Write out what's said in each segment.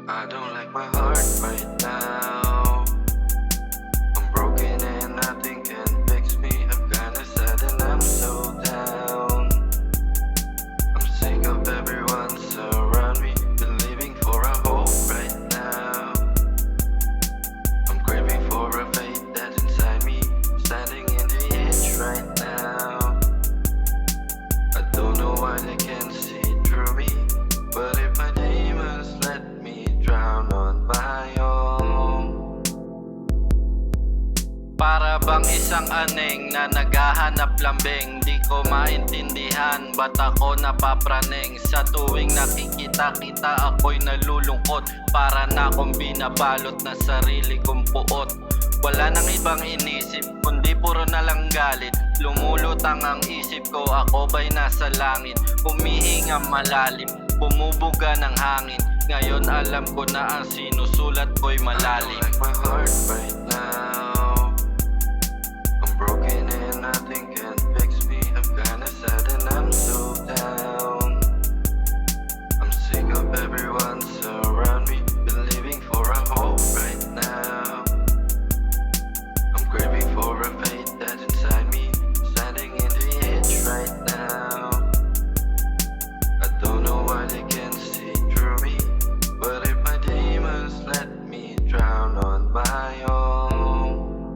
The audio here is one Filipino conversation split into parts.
I don't like my heart right now. I'm broken and nothing can fix me. I'm kinda sad and I'm so down. I'm sick of everyone surround me, believing for a hope right now. I'm craving for a faith that's inside me, standing in the edge right now. I don't know why they can't see through me, but if my demons let me drown on my own. Para bang isang aneng na naghahanap lambing. Di ko maintindihan ba't ako napapraning. Sa tuwing nakikita kita ako'y nalulungkot. Para na akong binabalot na sarili kong puot. Wala nang ibang inisip kundi puro na lang galit. Lumulutang ang isip ko, ako ba'y nasa langit. Humihinga malalim, bumubuga ng hangin. Ngayon alam ko na ang sinusulat ko'y malalim. I don't like my heart right now. I'm broken and nothing can fix me. I'm kinda sad and I'm so down. I'm sick of everyone surround me, believing for a hope right now. I'm craving for a faith that's inside me, standing in the edge right now. I don't know why they can't see through me, but if my demons let me drown on my own.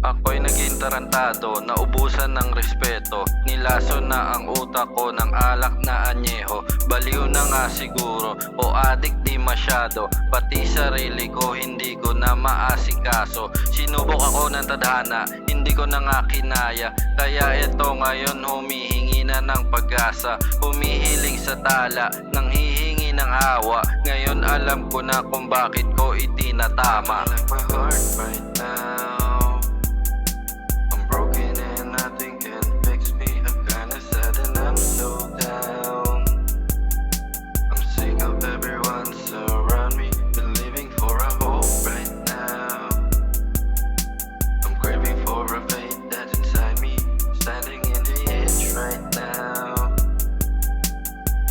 Ako'y naging tarantado, naubusan ng respeto. Nilaso na ang utak ko ng alak na anyeho. Baliw na nga siguro, o adik di masyado. Pati sarili ko hindi ko na maasikaso. Sinubok ako ng tadhana, hindi ko na nga kinaya. Kaya eto ngayon humihingi na ng pag-asa. Humihiling sa tala, nang hihingi ng hawa. Ngayon alam ko na kung bakit ko itinatama. I don't like my heart right now. I'm broken and nothing can fix me. I'm kinda sad and I'm so down. I'm sick of everyone surround me, believing for a hope right now. I'm craving for a faith that's inside me, standing in the edge right now.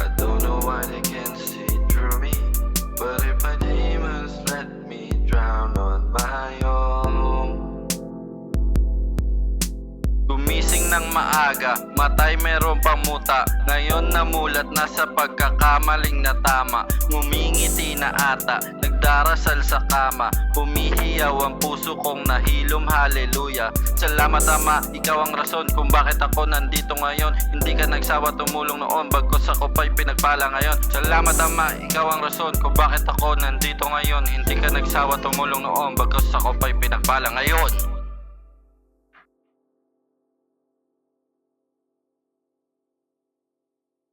I don't know why they can't see through me, but if my demons let me drown on my own. Gumising ng maaga, matay meron pang muta. Ngayon namulat na sa pagkakamaling na tama. Ngumingiti na ata, nagdarasal sa kama. Humihiyaw ang puso kong nahilom, haleluya. Salamat Ama, ikaw ang rason kung bakit ako nandito ngayon. Hindi ka nagsawa tumulong noon, bagkos ako pa'y pinagpala ngayon. Salamat Ama, ikaw ang rason kung bakit ako nandito ngayon. Hindi ka nagsawa tumulong noon, bagkos ako pa'y pinagpala ngayon.